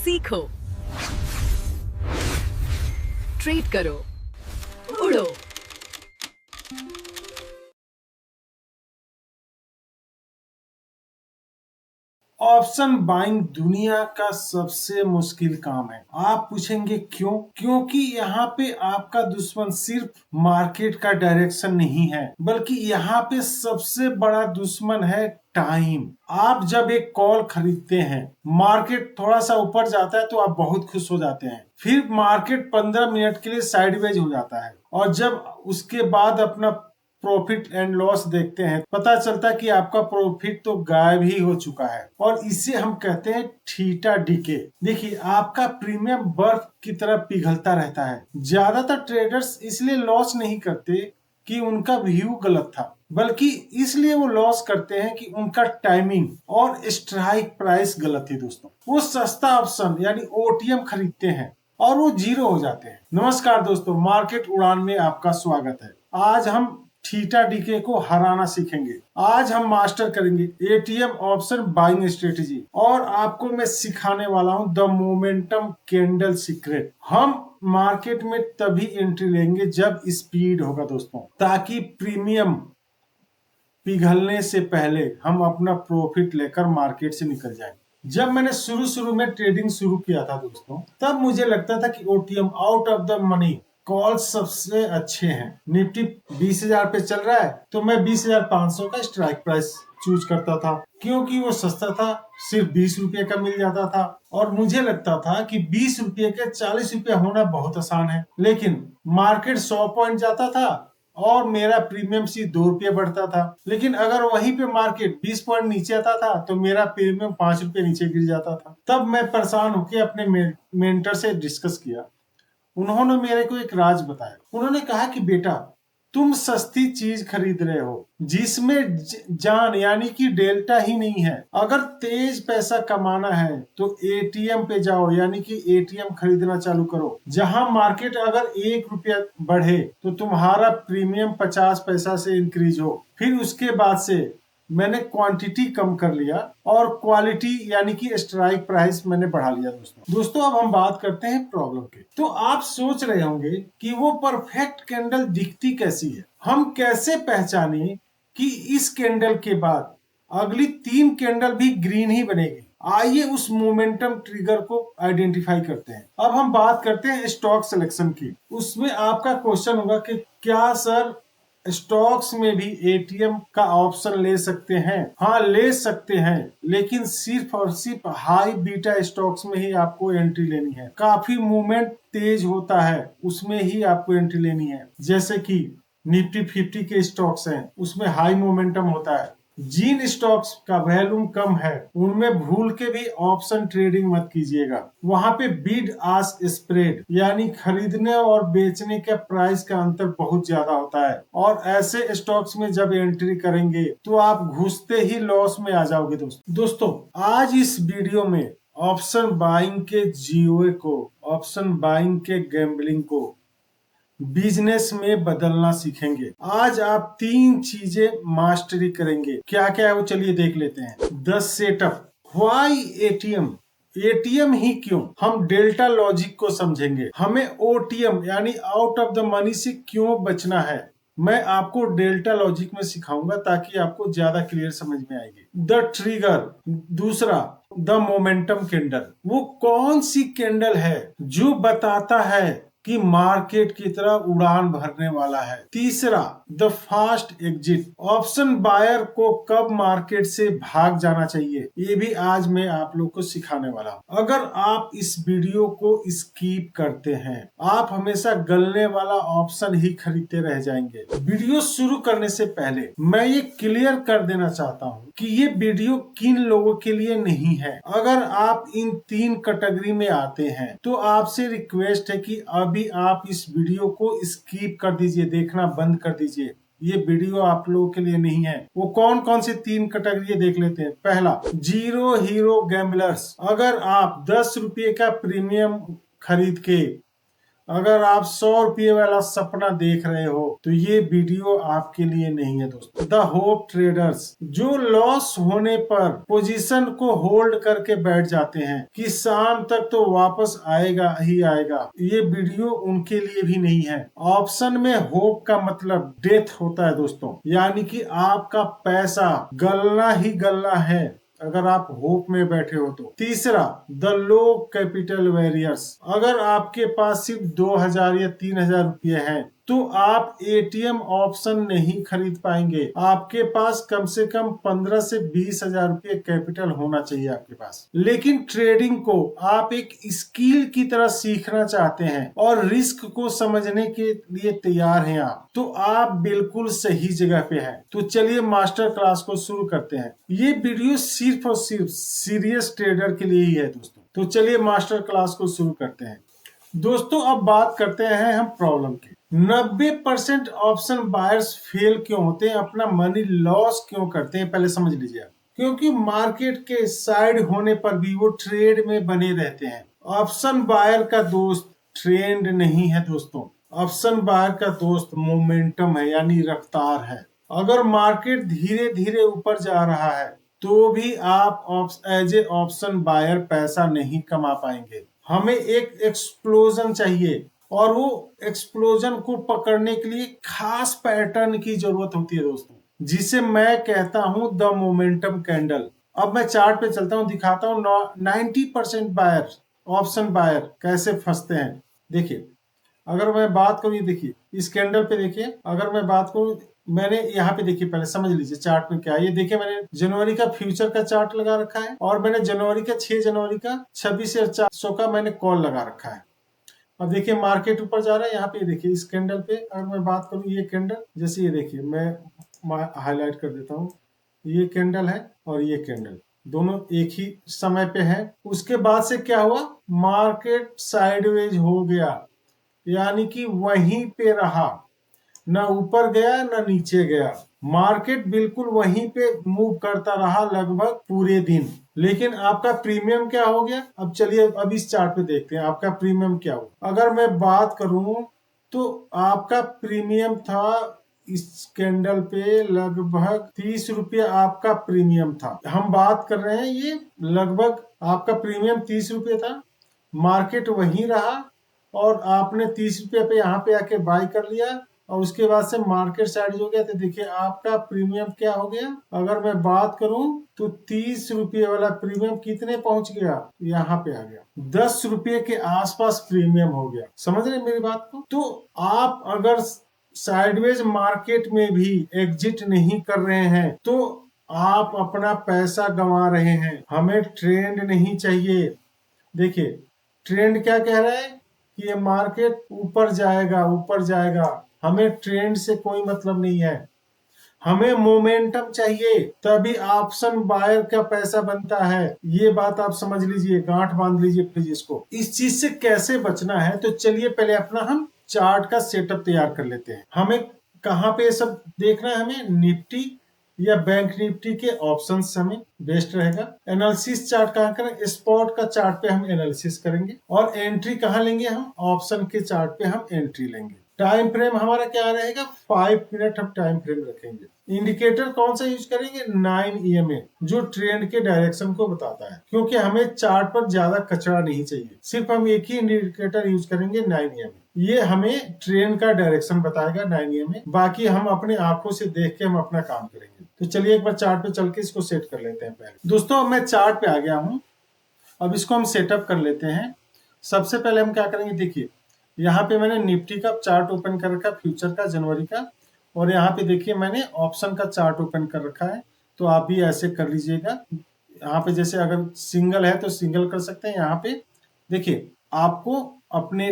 सीखो, ट्रेड करो, उड़ो। ऑप्शन बाइंग दुनिया का सबसे मुश्किल काम है। आप पूछेंगे क्यों? क्योंकि यहाँ पे आपका दुश्मन सिर्फ मार्केट का डायरेक्शन नहीं है, बल्कि यहाँ पे सबसे बड़ा दुश्मन है टाइम। आप जब एक कॉल खरीदते हैं, मार्केट थोड़ा सा ऊपर जाता है तो आप बहुत खुश हो जाते हैं। फिर मार्केट 15 मिनट के लिए साइडवेज हो जाता है और जब उसके बाद अपना प्रॉफिट एंड लॉस देखते हैं, पता चलता है कि आपका प्रॉफिट तो गायब ही हो चुका है और इसे हम कहते हैं थीटा डीके। देखिए, आपका प्रीमियम बर्फ की तरह पिघलता रहता है। ज्यादातर ट्रेडर्स इसलिए लॉस नहीं करते कि उनका व्यू गलत था, बल्कि इसलिए वो लॉस करते हैं कि उनका टाइमिंग और स्ट्राइक प्राइस गलत थी। दोस्तों, वो सस्ता ऑप्शन यानी ओटीएम खरीदते हैं और वो जीरो हो जाते हैं। नमस्कार दोस्तों, मार्केट उड़ान में आपका स्वागत है। आज हम थीटा डीके को हराना सीखेंगे। आज हम मास्टर करेंगे एटीएम ऑप्शन बाइंग स्ट्रेटेजी और आपको मैं सिखाने वाला हूं द मोमेंटम कैंडल सीक्रेट। हम मार्केट में तभी एंट्री लेंगे जब स्पीड होगा दोस्तों, ताकि प्रीमियम पिघलने से पहले हम अपना प्रॉफिट लेकर मार्केट से निकल जाएं। जब मैंने शुरू में ट्रेडिंग शुरू किया था दोस्तों, तब मुझे लगता था कि OTM out of the money call सबसे अच्छे हैं। निफ्टी 20,000 पे चल रहा है तो मैं 20,500 का स्ट्राइक प्राइस चूज करता था, क्योंकि वो सस्ता था, सिर्फ 20 रुपये का मिल जाता था और मुझे लगता था कि 20 रुपये के 40 रुपये होना बहुत आसान है। लेकिन मार्केट 100 पॉइंट जाता था और मेरा प्रीमियम सिर्फ 2 रुपये बढ़ता था। लेकिन अगर वहीं पे मार्केट 20 पॉइंट नीचे आता था तो मेरा प्रीमियम 5 रुपये नीचे गिर जाता था। तब मैं परेशान होकर अपने मेंटर से डिस्कस किया। उन्होंने मेरे को एक राज बताया। उन्होंने कहा कि बेटा, तुम सस्ती चीज खरीद रहे हो जिसमें जान यानी कि डेल्टा ही नहीं है। अगर तेज पैसा कमाना है तो एटीएम पे जाओ, यानी कि एटीएम खरीदना चालू करो। जहां मार्केट अगर 1 रुपया बढ़े तो तुम्हारा प्रीमियम 50 पैसा से इंक्रीज हो। फिर उसके बाद से मैंने क्वांटिटी कम कर लिया और क्वालिटी यानी कि स्ट्राइक प्राइस मैंने बढ़ा लिया। दोस्तों अब हम बात करते हैं प्रॉब्लम की। तो आप सोच रहे होंगे कि वो परफेक्ट कैंडल दिखती कैसी है, हम कैसे पहचाने कि इस कैंडल के बाद अगली 3 कैंडल भी ग्रीन ही बनेगी। आइए उस मोमेंटम ट्रिगर को आइडेंटिफाई करते हैं। अब हम बात करते हैं स्टॉक सिलेक्शन की। उसमें आपका क्वेश्चन होगा कि क्या सर स्टॉक्स में भी एटीएम का ऑप्शन ले सकते हैं? हाँ, ले सकते हैं, लेकिन सिर्फ और सिर्फ हाई बीटा स्टॉक्स में ही आपको एंट्री लेनी है। काफी मूवमेंट तेज होता है उसमें ही आपको एंट्री लेनी है। जैसे कि निफ्टी 50 के स्टॉक्स हैं, उसमें हाई मोमेंटम होता है। जिन स्टॉक्स का वैल्यूम कम है उनमें भूल के भी ऑप्शन ट्रेडिंग मत कीजिएगा। वहां पे बिड आस्क स्प्रेड यानी खरीदने और बेचने के प्राइस का अंतर बहुत ज्यादा होता है और ऐसे स्टॉक्स में जब एंट्री करेंगे तो आप घुसते ही लॉस में आ जाओगे। दोस्तों आज इस वीडियो में ऑप्शन बाइंग के जीओए को, ऑप्शन बाइंग के गैम्बलिंग को बिजनेस में बदलना सीखेंगे। आज आप 3 चीजें मास्टरी करेंगे। क्या क्या है वो चलिए देख लेते हैं। 10 सेटअप, व्हाई एटीएम, एटीएम ही क्यों, हम डेल्टा लॉजिक को समझेंगे। हमें ओटीएम यानी आउट ऑफ द मनी से क्यों बचना है, मैं आपको डेल्टा लॉजिक में सिखाऊंगा ताकि आपको ज्यादा क्लियर समझ में आएगी। द ट्रिगर, दूसरा द मोमेंटम कैंडल, वो कौन सी कैंडल है जो बताता है कि मार्केट की तरफ उड़ान भरने वाला है। तीसरा the fast exit, option buyer को कब मार्केट से भाग जाना चाहिए, ये भी आज मैं आप लोग को सिखाने वाला हूँ। अगर आप इस वीडियो को स्किप करते हैं, आप हमेशा गलने वाला ऑप्शन ही खरीदते रह जाएंगे। वीडियो शुरू करने से पहले मैं ये क्लियर कर देना चाहता हूँ कि ये वीडियो किन लोगों के लिए नहीं है। अगर आप इन 3 कैटेगरी में आते हैं तो आपसे रिक्वेस्ट है कि अभी आप इस वीडियो को स्किप कर दीजिए, देखना बंद कर दीजिए। ये वीडियो आप लोगों के लिए नहीं है। वो कौन कौन से 3 कैटेगरी देख लेते हैं। पहला, जीरो हीरो गैम्बलर्स। अगर आप 10 रुपये का प्रीमियम खरीद के अगर आप 100 रुपये वाला सपना देख रहे हो तो ये वीडियो आपके लिए नहीं है दोस्तों। द होप ट्रेडर्स जो लॉस होने पर पोजीशन को होल्ड करके बैठ जाते हैं कि शाम तक तो वापस आएगा ही आएगा, ये वीडियो उनके लिए भी नहीं है। ऑप्शन में होप का मतलब डेथ होता है दोस्तों, यानी कि आपका पैसा गलना ही गलना है अगर आप होप में बैठे हो तो। तीसरा, द लो कैपिटल वेरियर्स, अगर आपके पास सिर्फ 2000 या 3000 रुपये हैं तो आप एटीएम ऑप्शन नहीं खरीद पाएंगे। आपके पास कम से कम 15 से 20 हजार रुपये कैपिटल होना चाहिए आपके पास। लेकिन ट्रेडिंग को आप एक स्किल की तरह सीखना चाहते हैं और रिस्क को समझने के लिए तैयार हैं आप, तो आप बिल्कुल सही जगह पे हैं। तो चलिए मास्टर क्लास को शुरू करते हैं। ये वीडियो सिर्फ और सिर्फ सीरियस ट्रेडर के लिए ही है दोस्तों। तो चलिए मास्टर क्लास को शुरू करते हैं। दोस्तों अब बात करते हैं हम प्रॉब्लम की। 90% ऑप्शन बायर्स फेल क्यों होते हैं, अपना मनी लॉस क्यों करते हैं, पहले समझ लीजिए। क्योंकि मार्केट के साइड होने पर भी वो ट्रेड में बने रहते हैं। ऑप्शन बायर का दोस्त ट्रेंड नहीं है दोस्तों, ऑप्शन बायर का दोस्त मोमेंटम है, यानी रफ्तार है। अगर मार्केट धीरे धीरे ऊपर जा रहा है तो भी आप एज ए ऑप्शन बायर पैसा नहीं कमा पाएंगे। हमें एक एक्सप्लोजन चाहिए और वो एक्सप्लोजन को पकड़ने के लिए खास पैटर्न की जरूरत होती है दोस्तों, जिसे मैं कहता हूं द मोमेंटम कैंडल। अब मैं चार्ट पे चलता हूं, दिखाता हूं 90% बायर, ऑप्शन बायर कैसे फंसते हैं। देखिए अगर मैं बात करूं, ये देखिए इस कैंडल पे देखिए, अगर मैं बात करूं, मैंने यहाँ पे देखिए, पहले समझ लीजिए चार्ट में क्या है। ये देखिए मैंने जनवरी का फ्यूचर का चार्ट लगा रखा है और मैंने जनवरी का 6 जनवरी का 26,400 का मैंने कॉल लगा रखा है। अब देखिए मार्केट ऊपर जा रहा है। यहाँ पे देखिए इस कैंडल पे अगर मैं बात करूं, ये कैंडल जैसे ये देखिए, मैं हाईलाइट कर देता हूँ, ये कैंडल है और ये कैंडल दोनों एक ही समय पे है। उसके बाद से क्या हुआ, मार्केट साइडवेज हो गया, यानी कि वहीं पे रहा, ना ऊपर गया ना नीचे गया। मार्केट बिल्कुल वहीं पे मूव करता रहा लगभग पूरे दिन। लेकिन आपका प्रीमियम क्या हो गया, अब चलिए अब इस चार्ट पे देखते हैं आपका प्रीमियम क्या हुआ। अगर मैं बात करूं तो आपका प्रीमियम था इस कैंडल पे लगभग 30 रुपये आपका प्रीमियम था। हम बात कर रहे हैं ये लगभग आपका प्रीमियम 30 रुपये था। मार्केट वहीं रहा और आपने 30 रुपये पे यहाँ पे आके बाय कर लिया और उसके बाद से मार्केट साइड हो गया। तो देखिए आपका प्रीमियम क्या हो गया, अगर मैं बात करूं तो 30 रुपये वाला प्रीमियम कितने पहुंच गया, यहाँ पे आ गया 10 रुपये के आसपास प्रीमियम हो गया। समझ रहे मेरी बात को। तो आप अगर साइडवेज मार्केट में भी एग्जिट नहीं कर रहे हैं तो आप अपना पैसा गंवा रहे हैं। हमें ट्रेंड नहीं चाहिए। देखिए ट्रेंड क्या कह रहा है कि ये मार्केट ऊपर जाएगा ऊपर जाएगा, हमें ट्रेंड से कोई मतलब नहीं है। हमें मोमेंटम चाहिए, तभी ऑप्शन बायर का पैसा बनता है। ये बात आप समझ लीजिए, गांठ बांध लीजिए प्लीज इसको। इस चीज से कैसे बचना है तो चलिए पहले अपना हम चार्ट का सेटअप तैयार कर लेते हैं। हमें कहाँ पे सब देखना है, हमें निफ्टी या बैंक निफ्टी के ऑप्शन हमें बेस्ट रहेगा। एनालिसिस चार्ट कहाँ करें, स्पॉट का चार्ट पे हम एनालिसिस करेंगे और एंट्री कहाँ लेंगे, हम ऑप्शन के चार्ट पे हम एंट्री लेंगे। टाइम फ्रेम हमारा क्या रहेगा, 5 मिनट हम टाइम फ्रेम रखेंगे। इंडिकेटर कौन सा यूज करेंगे, 9 EMA, जो ट्रेंड के डायरेक्शन को बताता है। क्योंकि हमें चार्ट पर ज्यादा कचरा नहीं चाहिए, सिर्फ हम एक ही इंडिकेटर यूज करेंगे 9 EMA। ये हमें ट्रेंड का डायरेक्शन बताएगा 9 EMA, बाकी हम अपने आंखों से देख के हम अपना काम करेंगे। तो चलिए एक बार चार्ट पे चल के इसको सेट कर लेते हैं। पहले दोस्तों मैं चार्ट पे आ गया हूँ, अब इसको हम सेटअप कर लेते हैं। सबसे पहले हम क्या करेंगे, देखिए यहाँ पे मैंने निफ्टी का चार्ट ओपन कर रखा, फ्यूचर का जनवरी का, और यहाँ पे देखिए मैंने ऑप्शन का चार्ट ओपन कर रखा है। तो आप भी ऐसे कर लीजिएगा। यहाँ पे जैसे अगर सिंगल है तो सिंगल कर सकते हैं। यहाँ पे देखिए आपको अपने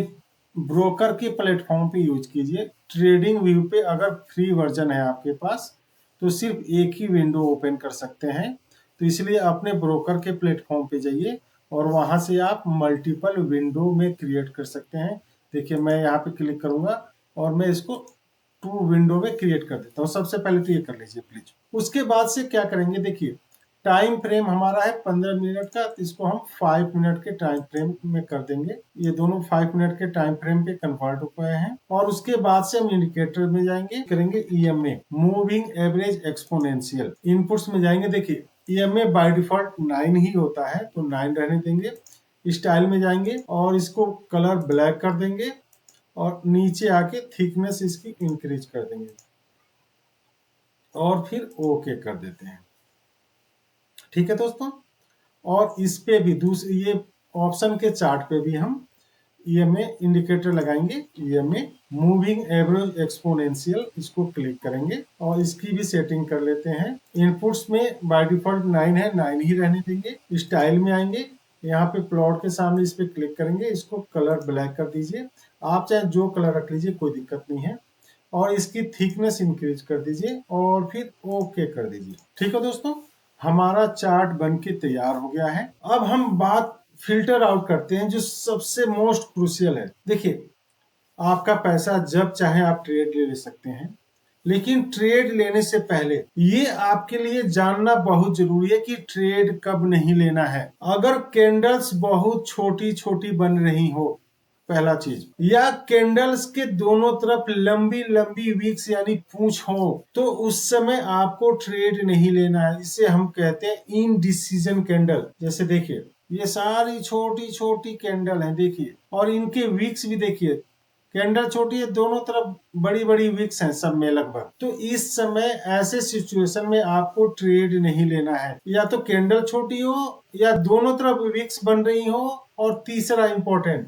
ब्रोकर के प्लेटफॉर्म पे यूज कीजिए। ट्रेडिंग व्यू पे अगर फ्री वर्जन है आपके पास तो सिर्फ एक ही विंडो ओपन कर सकते हैं। तो इसलिए अपने ब्रोकर के प्लेटफॉर्म पे जाइए और वहां से आप मल्टीपल विंडो में क्रिएट कर सकते हैं। देखिए मैं यहाँ पे क्लिक करूंगा और मैं इसको 2 विंडो में क्रिएट कर देता हूँ। सबसे पहले तो ये कर लीजिए प्लीज। उसके बाद से क्या करेंगे, देखिए टाइम फ्रेम हमारा है 15 मिनट का, तो इसको हम 5 मिनट के टाइम फ्रेम में कर देंगे। ये दोनों 5 मिनट के टाइम फ्रेम पे कन्वर्ट हो गए हैं। और उसके बाद से हम इंडिकेटर में जाएंगे, करेंगे EMA, moving average exponential. Inputs में जाएंगे, देखिए EMA बाय डिफॉल्ट 9 ही होता है, तो 9 रहने देंगे। स्टाइल में जाएंगे और इसको कलर ब्लैक कर देंगे और नीचे आके थिकनेस इसकी इंक्रीज कर देंगे और फिर ओके कर देते हैं। ठीक है दोस्तों, और इस पे भी दूसरे ये ऑप्शन के चार्ट पे भी हम EMA इंडिकेटर लगाएंगे, EMA मूविंग एवरेज एक्सपोनेंशियल, इसको क्लिक करेंगे और इसकी भी सेटिंग कर लेते हैं। इनपुट्स में बाय डिफॉल्ट 9 है, 9 ही रहने देंगे। स्टाइल में आएंगे, यहाँ पे प्लॉट के सामने इस पे क्लिक करेंगे, इसको कलर ब्लैक कर दीजिए। आप चाहे जो कलर रख लीजिए, कोई दिक्कत नहीं है। और इसकी थिकनेस इंक्रीज कर दीजिए और फिर ओके कर दीजिए। ठीक है दोस्तों, हमारा चार्ट बनके तैयार हो गया है। अब हम बात फिल्टर आउट करते हैं, जो सबसे मोस्ट क्रूशियल है। देखिए, आपका पैसा जब चाहे आप ट्रेड ले सकते हैं, लेकिन ट्रेड लेने से पहले ये आपके लिए जानना बहुत जरूरी है कि ट्रेड कब नहीं लेना है। अगर कैंडल्स बहुत छोटी छोटी बन रही हो, पहला चीज, या कैंडल्स के दोनों तरफ लंबी लंबी विक्स यानी पूंछ हो, तो उस समय आपको ट्रेड नहीं लेना है। इसे हम कहते हैं इनडिसीजन कैंडल। जैसे देखिए, ये सारी छोटी छोटी कैंडल हैं, देखिए, और इनके विक्स भी देखिए, कैंडल छोटी है, दोनों तरफ बड़ी बड़ी विक्स हैं सब में लगभग। तो इस समय ऐसे सिचुएशन में आपको ट्रेड नहीं लेना है। या तो कैंडल छोटी हो या दोनों तरफ विक्स बन रही हो, और तीसरा इंपॉर्टेंट,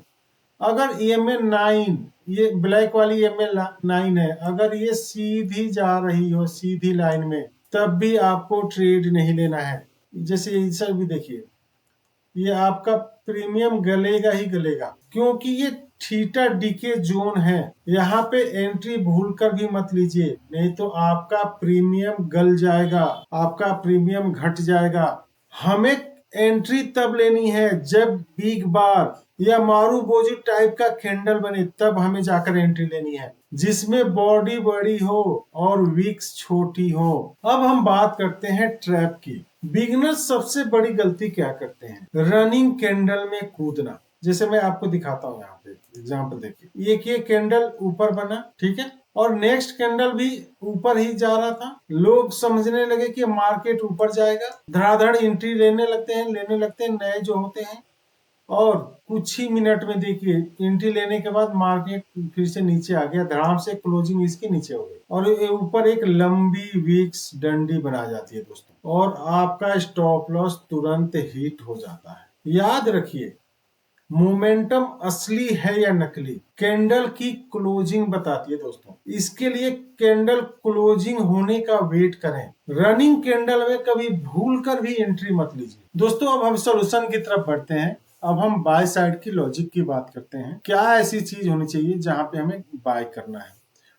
अगर EMA 9, ये ब्लैक वाली EMA 9 है, अगर ये सीधी जा रही हो सीधी लाइन में, तब भी आपको ट्रेड नहीं लेना है। जैसे इधर भी देखिए, ये आपका प्रीमियम गलेगा ही गलेगा, क्योंकि ये थीटा डीके जोन है। यहाँ पे एंट्री भूल कर भी मत लीजिए, नहीं तो आपका प्रीमियम गल जाएगा, आपका प्रीमियम घट जाएगा। हमें एंट्री तब लेनी है जब बिग बार या मारू बोझी टाइप का कैंडल बने, तब हमें जाकर एंट्री लेनी है, जिसमें बॉडी बड़ी हो और विक्स छोटी हो। अब हम बात करते हैं ट्रैप की। बिगनर्स सबसे बड़ी गलती क्या करते हैं? रनिंग कैंडल में कूदना। जैसे मैं आपको दिखाता हूँ, यहाँ पे एग्जाम्पल देखिए, ये कैंडल ऊपर बना, ठीक है, और नेक्स्ट कैंडल भी ऊपर ही जा रहा था। लोग समझने लगे कि मार्केट ऊपर जाएगा, धड़ाधड़ एंट्री लेने लगते हैं नए जो होते हैं, और कुछ ही मिनट में देखिए एंट्री लेने के बाद मार्केट फिर से नीचे आ गया, धड़ाम से क्लोजिंग इसके नीचे हो गई और ऊपर एक लंबी विक्स डंडी बना जाती है दोस्तों, और आपका स्टॉप लॉस तुरंत हिट हो जाता है। याद रखिए, मोमेंटम असली है या नकली, कैंडल की क्लोजिंग बताती है दोस्तों। इसके लिए कैंडल क्लोजिंग होने का वेट करें। रनिंग कैंडल में कभी भूल कर भी एंट्री मत लीजिए। दोस्तों, अब हम सोल्यूशन की तरफ बढ़ते हैं। अब हम बाय साइड की लॉजिक की बात करते हैं। क्या ऐसी चीज होनी चाहिए जहां पे हमें बाय करना है?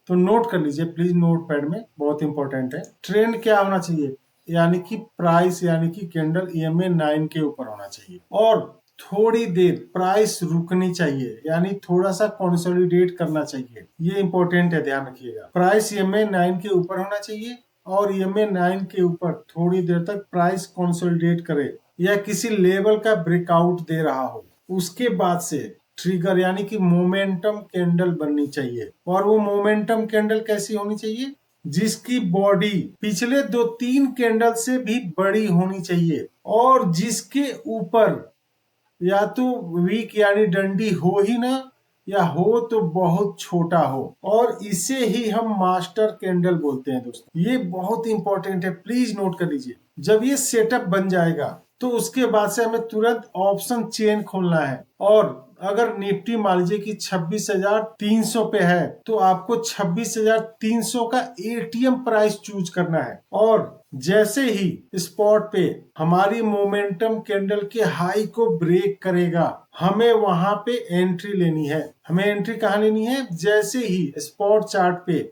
तो नोट कर लीजिए प्लीज, नोट पैड में, बहुत इंपॉर्टेंट है। ट्रेंड क्या होना चाहिए? यानी कि प्राइस, यानी कि कैंडल EMA 9 के ऊपर होना चाहिए, और थोड़ी देर प्राइस रुकनी चाहिए, यानी थोड़ा सा कंसोलिडेट करना चाहिए। ये इंपॉर्टेंट है, ध्यान रखिएगा। प्राइस EMA 9 के ऊपर होना चाहिए, और EMA 9 के ऊपर थोड़ी देर तक प्राइस कंसोलिडेट करे या किसी लेवल का ब्रेकआउट दे रहा हो। उसके बाद से ट्रिगर यानी कि मोमेंटम कैंडल बननी चाहिए। और वो मोमेंटम कैंडल कैसी होनी चाहिए? जिसकी बॉडी पिछले 2-3 कैंडल से भी बड़ी होनी चाहिए, और जिसके ऊपर या तो वीक यानी डंडी हो ही ना, या हो तो बहुत छोटा हो, और इसे ही हम मास्टर कैंडल बोलते हैं दोस्तों। ये बहुत इंपॉर्टेंट है, प्लीज नोट कर लीजिए। जब ये सेटअप बन जाएगा तो उसके बाद से हमें तुरंत ऑप्शन चेन खोलना है, और अगर निफ्टी मान लीजिए कि 26,300 पे है, तो आपको 26,300 का ATM प्राइस चूज करना है। और जैसे ही स्पॉट पे हमारी मोमेंटम कैंडल के हाई को ब्रेक करेगा, हमें वहां पे एंट्री लेनी है। हमें एंट्री कहाँ लेनी है? जैसे ही स्पॉट चार्ट पे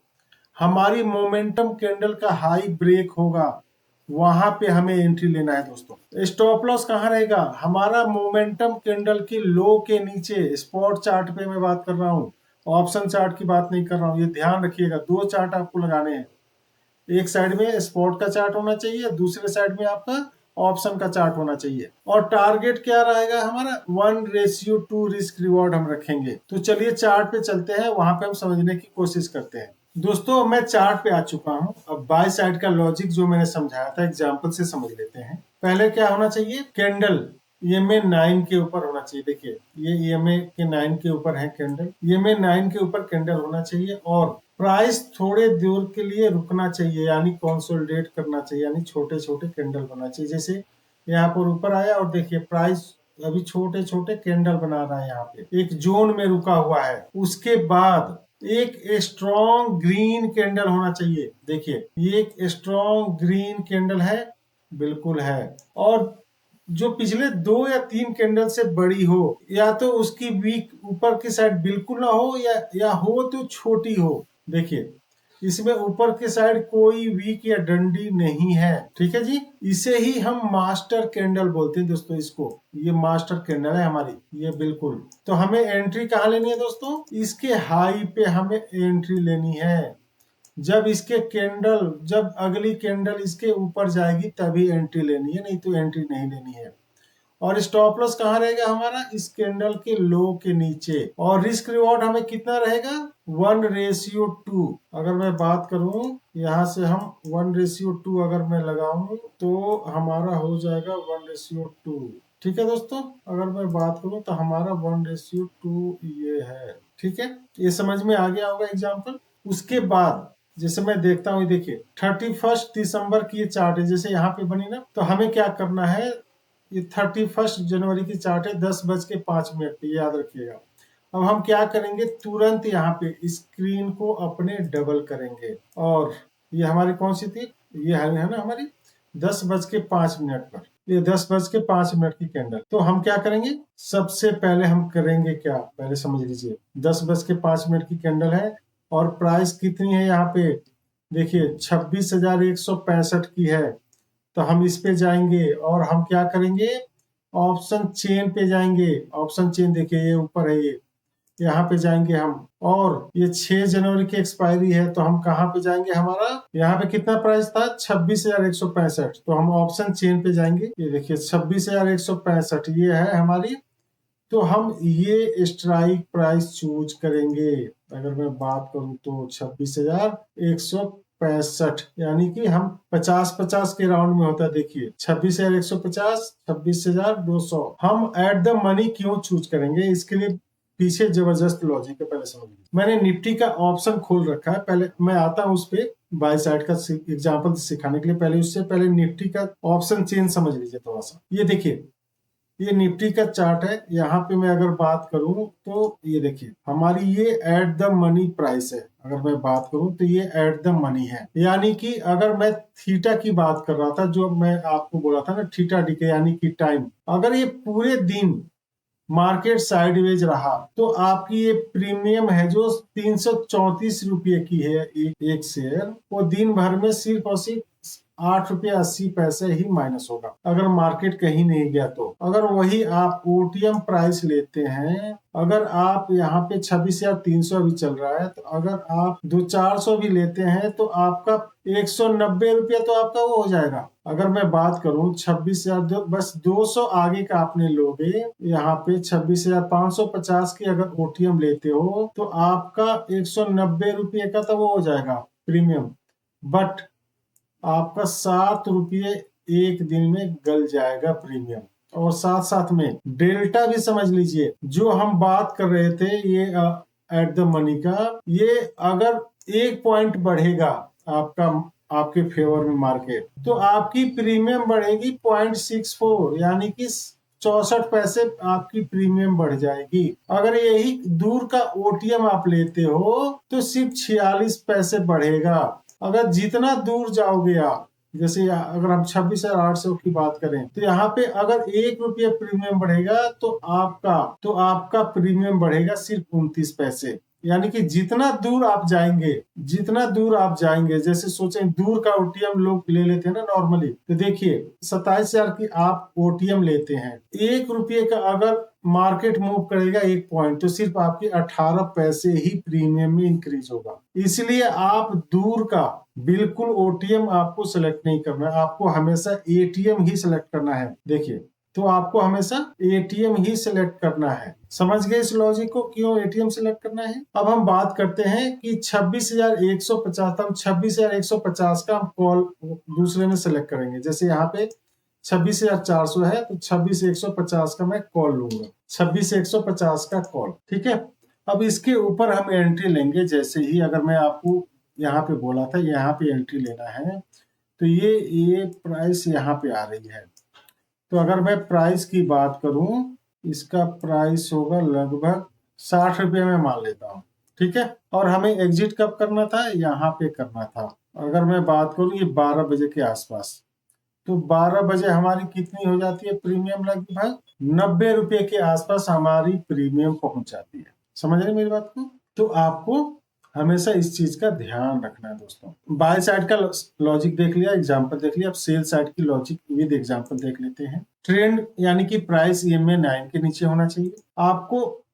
हमारी मोमेंटम कैंडल का हाई ब्रेक होगा, वहां पे हमें एंट्री लेना है दोस्तों। स्टॉप लॉस कहाँ रहेगा? हमारा मोमेंटम कैंडल की लो के नीचे। स्पॉट चार्ट पे मैं बात कर रहा हूँ, ऑप्शन चार्ट की बात नहीं कर रहा हूँ, ये ध्यान रखिएगा। 2 चार्ट आपको लगाने हैं, एक साइड में स्पॉट का चार्ट होना चाहिए, दूसरे साइड में आपका ऑप्शन का चार्ट होना चाहिए। और टारगेट क्या रहेगा हमारा 1:2 रिस्क रिवॉर्ड हम रखेंगे। तो चलिए चार्ट पे चलते हैं, वहां पे हम समझने की कोशिश करते हैं। दोस्तों मैं चार्ट पे आ चुका हूं। अब बाय साइड का लॉजिक जो मैंने समझाया था एग्जांपल से समझ लेते हैं। पहले क्या होना चाहिए, कैंडल EMA 9 के ऊपर होना चाहिए। देखिए ये EMA के 9 के ऊपर है कैंडल, EMA 9 के ऊपर कैंडल होना चाहिए और प्राइस थोड़े देर के लिए रुकना चाहिए, यानी कंसोलिडेट करना चाहिए, यानी छोटे छोटे कैंडल बनना चाहिए। जैसे यहाँ पर ऊपर आया और देखिए प्राइस अभी छोटे छोटे कैंडल बना रहा है, यहाँ पे एक जोन में रुका हुआ है। उसके बाद एक स्ट्रॉन्ग ग्रीन कैंडल होना चाहिए। देखिए ये एक स्ट्रॉन्ग ग्रीन कैंडल है, बिल्कुल है। और जो पिछले 2 या 3 कैंडल से बड़ी हो, या तो उसकी वीक ऊपर की साइड बिल्कुल ना हो या हो तो छोटी हो। देखिए इसमें ऊपर की साइड कोई वीक या डंडी नहीं है, ठीक है जी। इसे ही हम मास्टर कैंडल बोलते हैं दोस्तों। इसको ये मास्टर कैंडल है हमारी, ये बिल्कुल। तो हमें एंट्री कहाँ लेनी है दोस्तों, इसके हाई पे हमें एंट्री लेनी है। जब अगली कैंडल इसके ऊपर जाएगी तभी एंट्री लेनी है, नहीं तो एंट्री नहीं लेनी है। और स्टॉप लॉस कहाँ रहेगा हमारा, इस कैंडल के लो के नीचे। और रिस्क रिवॉर्ड हमें कितना रहेगा 1:2। अगर मैं बात करूं यहाँ से हम 1:2 अगर मैं लगाऊं तो हमारा हो जाएगा 1:2। ठीक है दोस्तों, अगर मैं बात करूं तो हमारा 1:2 ये है। ठीक है, ये समझ में आ गया होगा एग्जाम्पल। उसके बाद जैसे मैं देखता हूँ, देखिए 31 दिसंबर की ये चार्ट है, जैसे यहाँ पे बनी ना, तो हमें क्या करना है, ये 31 जनवरी की चार्ट है 10:05 पे, याद रखिएगा। अब हम क्या करेंगे, तुरंत यहाँ पे स्क्रीन को अपने डबल करेंगे। और ये हमारी कौन सी थी, ये है ना हमारी 10:05 पर, ये 10:05 की कैंडल। तो हम क्या करेंगे, सबसे पहले हम करेंगे क्या, पहले समझ लीजिए 10:05 की कैंडल है और प्राइस कितनी है यहाँ पे, देखिए 26,165 की है। तो हम इस पे जाएंगे और हम क्या करेंगे, ऑप्शन चेन पे जाएंगे। ऑप्शन चेन देखिए ये ऊपर है, ये यहाँ पे जाएंगे हम। और ये 6 जनवरी की एक्सपायरी है, तो हम कहाँ पे जाएंगे, हमारा यहाँ पे कितना प्राइस था 26,165। तो हम ऑप्शन चेन पे जाएंगे, ये देखिए 26,165 ये है हमारी। तो हम ये स्ट्राइक प्राइस चूज करेंगे। अगर मैं बात करूं तो 26,165, यानी कि हम 50-50 के राउंड में होता है। देखिए 26,150, 26,200। हम एट द मनी क्यों चूज करेंगे, इसके लिए पीछे जबरदस्त लॉजिक है, पहले समझ लीजिए। मैंने निफ्टी का ऑप्शन खोल रखा है, पहले मैं आता हूँ उस पे बाय साइड का एग्जांपल सिखाने के लिए। पहले उससे पहले निफ्टी का ऑप्शन चेन समझ लीजिए थोड़ा सा। ये देखिए ये निफ्टी का चार्ट है, यहाँ पे मैं अगर बात करूं तो ये देखिए हमारी ये एट द मनी प्राइस है। अगर मैं बात करूं तो ये एट द मनी है, यानी कि अगर मैं थीटा की बात कर रहा था, जो मैं आपको बोला था ना थीटा डीके, यानी कि टाइम, अगर ये पूरे दिन मार्केट साइडवेज रहा तो आपकी ये प्रीमियम है जो 334 रुपये की है एक शेयर, वो दिन भर में सिर्फ और सिर्फ 8.80 रुपये ही माइनस होगा, अगर मार्केट कहीं नहीं गया तो। अगर वही आप OTM प्राइस लेते हैं, अगर आप यहाँ पे 26,300 भी चल रहा है, तो अगर आप 200-400 भी लेते हैं तो आपका 190 रुपया तो आपका वो हो जाएगा। अगर मैं बात करूं 26,000, बस 200 आगे का आपने लोगे, यहाँ पे 26,550 की अगर OTM लेते हो तो आपका 190 रुपये का तो वो हो जाएगा प्रीमियम। बट आपका 7 रुपये एक दिन में गल जाएगा प्रीमियम। और साथ साथ में डेल्टा भी समझ लीजिए, जो हम बात कर रहे थे ये एट द मनी का, ये अगर 1 पॉइंट बढ़ेगा आपके फेवर में मार्केट, तो आपकी प्रीमियम बढ़ेगी 0.64, यानी कि 64 पैसे आपकी प्रीमियम बढ़ जाएगी। अगर यही दूर का OTM आप लेते हो तो सिर्फ 46 पैसे बढ़ेगा। अगर जितना दूर जाओगे आप, जैसे अगर हम 26,800 की बात करें, तो यहाँ पे अगर 1 रुपये प्रीमियम बढ़ेगा तो आपका प्रीमियम बढ़ेगा सिर्फ 29 पैसे। यानी कि जितना दूर आप जाएंगे, जैसे सोचें दूर का ओटीएम लोग ले लेते हैं ना नॉर्मली, तो देखिए 27,000 की आप ओटीएम लेते हैं, 1 रुपये का अगर मार्केट मूव करेगा 1 पॉइंट, तो सिर्फ आपके 18 पैसे ही प्रीमियम में इंक्रीज होगा। इसलिए आप दूर का बिल्कुल ओटीएम आपको सेलेक्ट नहीं करना है, आपको हमेशा एटीएम ही सिलेक्ट करना है। देखिए, तो आपको हमेशा एटीएम ही सिलेक्ट करना है। समझ गए इस लॉजिक को, क्यों एटीएम सिलेक्ट करना है? अब हम बात करते हैं कि 26,150, हम 26,150 का हम कॉल दूसरे में सिलेक्ट करेंगे। जैसे यहाँ पे 26,400 है, तो 26,150 का मैं कॉल लूंगा, 26,150 का कॉल, ठीक है। अब इसके ऊपर हम एंट्री लेंगे। जैसे ही अगर मैं आपको यहाँ पे बोला था यहाँ पे एंट्री लेना है, तो ये प्राइस यहाँ पे आ रही है। तो अगर मैं प्राइस की बात करूं, इसका प्राइस होगा लगभग 60 रुपये में मान लेता हूं, ठीक है। और हमें एग्जिट कब करना था? यहाँ पे करना था। अगर मैं बात करूं ये 12 बजे के आसपास, तो 12 बजे हमारी कितनी हो जाती है प्रीमियम? लगभग 90 रुपये के आसपास हमारी प्रीमियम पहुंच जाती है। समझ रहे मेरी बात को? तो आपको हमेशा इस चीज का ध्यान रखना है दोस्तों। बाय साइड का लॉजिक देख लिया, एग्जांपल देख लिया, अब सेल साइड की लॉजिक विद एग्जांपल देख लेते हैं। ट्रेंड यानी कि प्राइस EMA 9 के नीचे होना चाहिए। आपको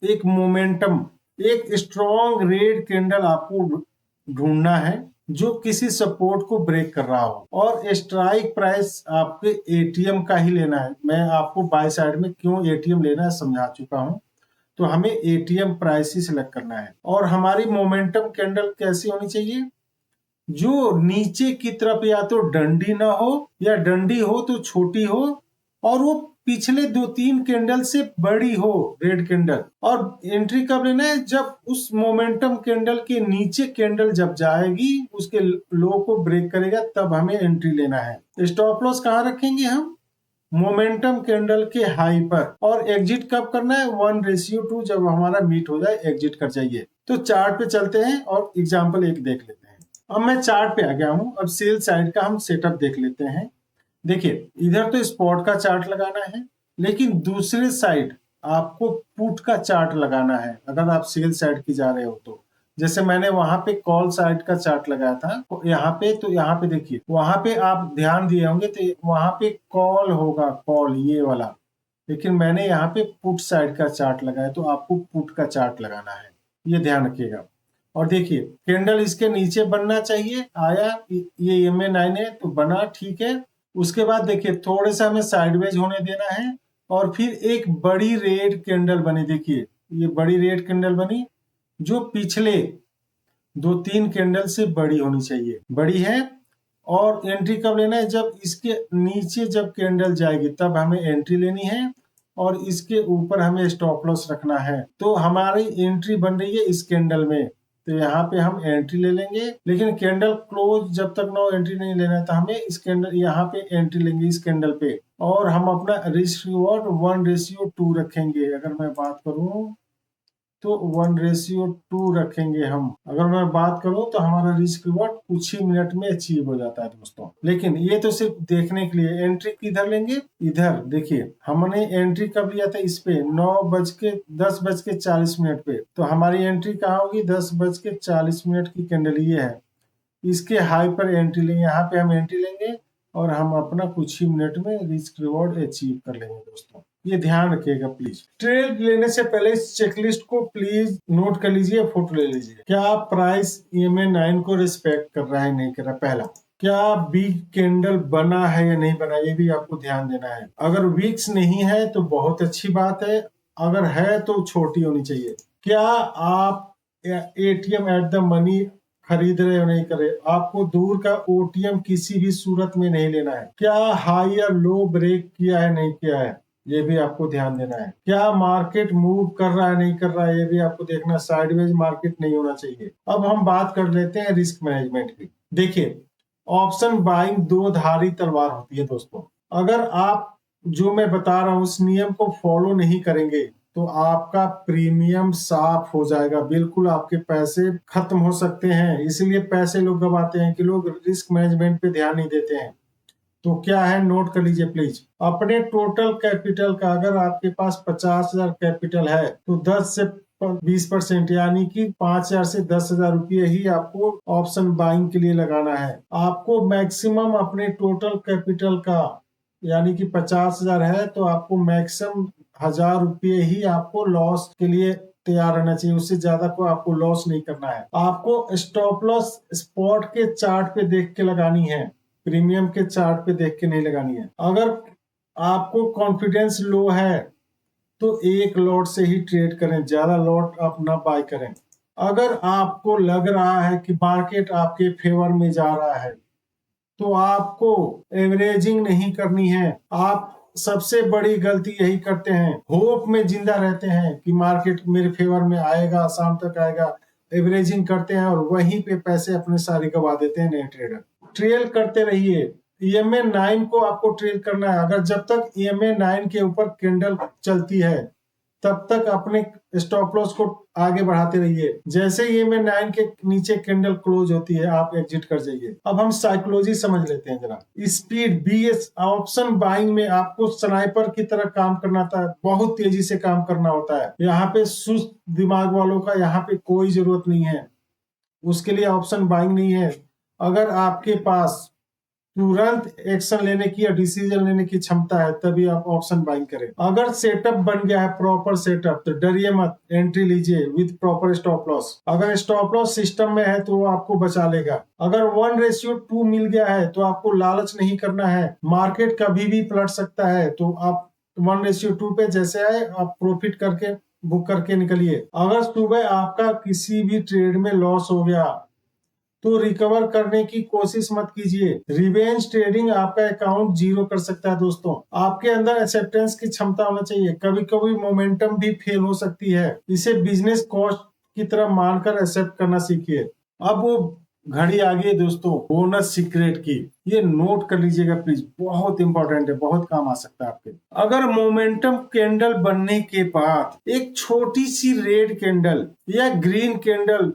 एक मोमेंटम, एक स्ट्रॉन्ग रेड कैंडल आपको ढूंढना है जो किसी सपोर्ट को ब्रेक कर रहा हो, और स्ट्राइक प्राइस आपके एटीएम का ही लेना है। मैं आपको बाय साइड में क्यों एटीएम लेना है समझा चुका हूं। तो हमें एटीएम प्राइस ही सिलेक्ट करना है। और हमारी मोमेंटम कैंडल कैसी होनी चाहिए? जो नीचे की तरफ या तो डंडी ना हो, या डंडी हो तो छोटी हो, और वो पिछले 2-3 कैंडल से बड़ी हो, रेड कैंडल। और एंट्री कब लेना है? जब उस मोमेंटम कैंडल के नीचे कैंडल जब जाएगी, उसके लो को ब्रेक करेगा, तब हमें एंट्री लेना है। स्टॉप लॉस कहाँ रखेंगे हम? मोमेंटम कैंडल के हाई पर। और एग्जिट कब करना है? 1:2, जब हमारा मीट हो जाए एग्जिट कर जाइए। तो चार्ट पे चलते हैं और एग्जांपल एक देख लेते हैं। अब मैं चार्ट पे आ गया हूं। अब सेल साइड का हम सेटअप देख लेते हैं। देखिए, इधर तो स्पॉट का चार्ट लगाना है, लेकिन दूसरे साइड आपको पुट का चार्ट लगाना है अगर आप सेल साइड की जा रहे हो तो। जैसे मैंने वहां पे कॉल साइड का चार्ट लगाया था यहाँ पे, तो यहाँ पे देखिए, वहां पे आप ध्यान दिए होंगे तो वहां पे कॉल होगा, कॉल ये वाला। लेकिन मैंने यहाँ पे पुट साइड का चार्ट लगाया, तो आपको पुट का चार्ट लगाना है, ये ध्यान रखिएगा। और देखिए, कैंडल इसके नीचे बनना चाहिए। आया, ये EMA 9 है तो बना, ठीक है। उसके बाद देखिए, थोड़े सा हमें साइडवेज होने देना है, और फिर एक बड़ी रेड कैंडल बनी। देखिए, ये बड़ी रेड कैंडल बनी, जो पिछले 2-3 कैंडल से बड़ी होनी चाहिए, बड़ी है। और एंट्री कब लेना है? जब इसके नीचे जब कैंडल जाएगी तब हमें एंट्री लेनी है, और इसके ऊपर हमें स्टॉप लॉस रखना है। तो हमारी एंट्री बन रही है इस कैंडल में, तो यहाँ पे हम एंट्री ले लेंगे। लेकिन कैंडल क्लोज जब तक नो एंट्री नहीं लेना है, तो हमें इस कैंडल यहाँ पे एंट्री लेंगे, इस कैंडल पे। और हम अपना रिस्क रिवॉर्ड 1:2 रखेंगे। अगर मैं बात करूं तो 1:2 रखेंगे हम। अगर मैं बात करूं तो हमारा रिस्क रिवॉर्ड कुछ ही मिनट में अचीव हो जाता है दोस्तों। लेकिन ये तो सिर्फ देखने के लिए। एंट्री किधर लेंगे? इधर। देखिए, हमने एंट्री कब लिया था? इस पे 10:40 पे। तो हमारी एंट्री कहाँ होगी? 10:40 की कैंडल ये है, इसके हाई पर एंट्री लेंगे। यहाँ पे हम एंट्री लेंगे, और हम अपना कुछ ही मिनट में रिस्क रिवॉर्ड अचीव कर लेंगे दोस्तों। ये ध्यान रखिएगा प्लीज। ट्रेड लेने से पहले इस चेकलिस्ट को प्लीज नोट कर लीजिए, फोटो ले लीजिए। क्या प्राइस EMA 9 को रिस्पेक्ट कर रहा है, नहीं कर रहा? पहला, क्या बिग कैंडल बना है या नहीं बना, ये भी आपको ध्यान देना है। अगर वीक्स नहीं है तो बहुत अच्छी बात है, अगर है तो छोटी होनी चाहिए। क्या आप ATM एट द मनी खरीद रहे हो, नहीं कर रहे? आपको दूर का OTM किसी भी सूरत में नहीं लेना है। क्या हाई या लो ब्रेक किया है, नहीं किया है, ये भी आपको ध्यान देना है। क्या मार्केट मूव कर रहा है, नहीं कर रहा है, ये भी आपको देखना। साइडवेज मार्केट नहीं होना चाहिए। अब हम बात कर लेते हैं रिस्क मैनेजमेंट की। देखिए, ऑप्शन बाइंग दो धारी तलवार होती है दोस्तों। अगर आप जो मैं बता रहा हूं उस नियम को फॉलो नहीं करेंगे, तो आपका प्रीमियम साफ हो जाएगा, बिल्कुल आपके पैसे खत्म हो सकते हैं। इसलिए पैसे लोग गवाते हैं कि लोग रिस्क मैनेजमेंट पे ध्यान नहीं देते हैं। तो क्या है, नोट कर लीजिए प्लीज। अपने टोटल कैपिटल का, अगर आपके पास 50,000 कैपिटल है, तो 10 से 20%, यानी कि 5,000 से 10,000 रुपये ही आपको ऑप्शन बाइंग के लिए लगाना है। आपको मैक्सिमम अपने टोटल कैपिटल का, यानी कि 50,000 है तो आपको मैक्सिमम 1,000 रुपये ही आपको लॉस के लिए तैयार रहना चाहिए। उससे ज्यादा को आपको लॉस नहीं करना है। आपको स्टॉप लॉस स्पॉट के चार्ट पे देख के लगानी है, प्रीमियम के चार्ट पे देख के नहीं लगानी है। अगर आपको कॉन्फिडेंस लो है तो एक लॉट से ही ट्रेड करें, ज्यादा लॉट आप ना बाय करें। अगर आपको लग रहा है कि मार्केट आपके फेवर में जा रहा है तो आपको एवरेजिंग नहीं करनी है। आप सबसे बड़ी गलती यही करते हैं, होप में जिंदा रहते हैं कि मार्केट मेरे फेवर में आएगा, शाम तक आएगा, एवरेजिंग करते हैं और वहीं पे पैसे अपने सारे गवा देते हैं नए ट्रेडर। ट्रेल करते रहिए। EMA 9 को आपको ट्रेल करना है। अगर जब तक EMA 9 के ऊपर कैंडल चलती है तब तक अपने स्टॉप लॉस को आगे बढ़ाते रहिए। जैसे ही EMA 9 के नीचे कैंडल क्लोज होती है आप एग्जिट कर जाइए। अब हम साइकोलॉजी समझ लेते हैं जरा। स्पीड BS ऑप्शन बाइंग में आपको स्नाइपर की तरह काम करना था, बहुत तेजी से काम करना होता है। यहाँ पे सुस्त दिमाग वालों का यहाँ पे कोई जरूरत नहीं है, उसके लिए ऑप्शन बाइंग नहीं है। अगर आपके पास तुरंत एक्शन लेने की या डिसीजन लेने की क्षमता है तभी आप ऑप्शन बाइंग करें। अगर सेटअप बन गया है प्रॉपर सेटअप तो डरिए मत, एंट्री लीजिए विद प्रॉपर स्टॉप लॉस। अगर स्टॉप लॉस सिस्टम में है तो वो आपको बचा लेगा। अगर 1:2 मिल गया है तो आपको लालच नहीं करना है, मार्केट कभी भी पलट सकता है। तो आप 1:2 पे जैसे आए आप प्रॉफिट करके बुक करके निकलिए। अगर सुबह आपका किसी भी ट्रेड में लॉस हो गया तो रिकवर करने की कोशिश मत कीजिए। रिवेंज ट्रेडिंग आपका अकाउंट जीरो कर सकता है। दोस्तों, आपके अंदर एक्सेप्टेंस की क्षमता होना चाहिए। कभी कभी मोमेंटम भी फेल हो सकती है, इसे बिजनेस कॉस्ट की तरह मानकर एक्सेप्ट करना सीखिए। अब वो घड़ी आ गई दोस्तों बोनस सीक्रेट की, ये नोट कर लीजिएगा प्लीज, बहुत इंपॉर्टेंट है, बहुत काम आ सकता है आपके। अगर मोमेंटम कैंडल बनने के बाद एक छोटी सी रेड कैंडल या ग्रीन कैंडल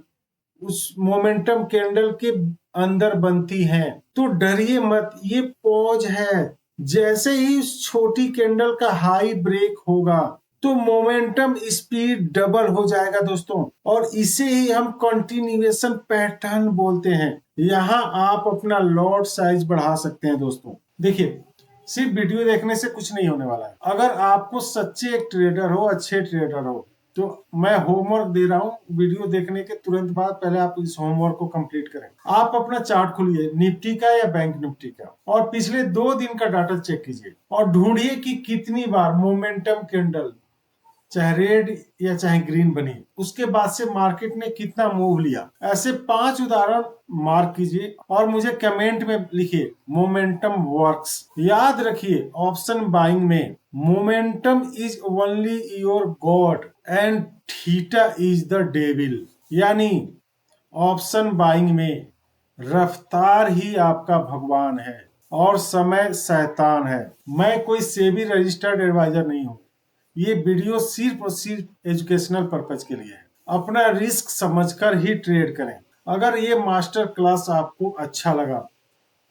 उस मोमेंटम कैंडल के अंदर बनती है तो डरिए मत, ये पॉज है। जैसे ही उस छोटी कैंडल का हाई ब्रेक होगा तो मोमेंटम स्पीड डबल हो जाएगा दोस्तों, और इसे ही हम कंटिन्यूएशन पैटर्न बोलते हैं। यहाँ आप अपना लॉट साइज बढ़ा सकते हैं दोस्तों। देखिए, सिर्फ वीडियो देखने से कुछ नहीं होने वाला है। अगर आपको सच्चे एक ट्रेडर हो, अच्छे ट्रेडर हो, तो मैं होमवर्क दे रहा हूं। वीडियो देखने के तुरंत बाद पहले आप इस होमवर्क को कंप्लीट करें। आप अपना चार्ट खोलिए, निफ्टी का या बैंक निफ्टी का, और पिछले 2 दिन का डाटा चेक कीजिए और ढूंढिए कि कितनी बार मोमेंटम कैंडल चाहे रेड या चाहे ग्रीन बनी, उसके बाद से मार्केट ने कितना मूव लिया। ऐसे 5 उदाहरण मार्क कीजिए और मुझे कमेंट में लिखिए मोमेंटम वर्क्स। याद रखिए, ऑप्शन बाइंग में momentum is only your God and theta is the devil. यानी ऑप्शन बाइंग में रफ्तार ही आपका भगवान है और समय शैतान है। मैं कोई सेबी रजिस्टर्ड एडवाइजर नहीं हूं। ये वीडियो सिर्फ और सिर्फ एजुकेशनल पर्पज के लिए है। अपना रिस्क समझकर ही ट्रेड करें। अगर ये मास्टर क्लास आपको अच्छा लगा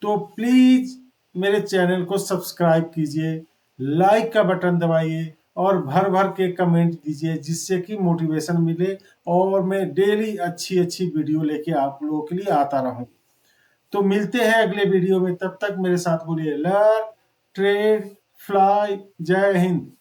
तो प्लीज मेरे चैनल को सब्सक्राइब कीजिए, लाइक का बटन दबाइए और भर भर के कमेंट दीजिए, जिससे कि मोटिवेशन मिले और मैं डेली अच्छी अच्छी वीडियो लेके आप लोगों के लिए आता रहूं। तो मिलते हैं अगले वीडियो में, तब तक मेरे साथ बोलिए लर्न ट्रेड फ्लाई। जय हिंद।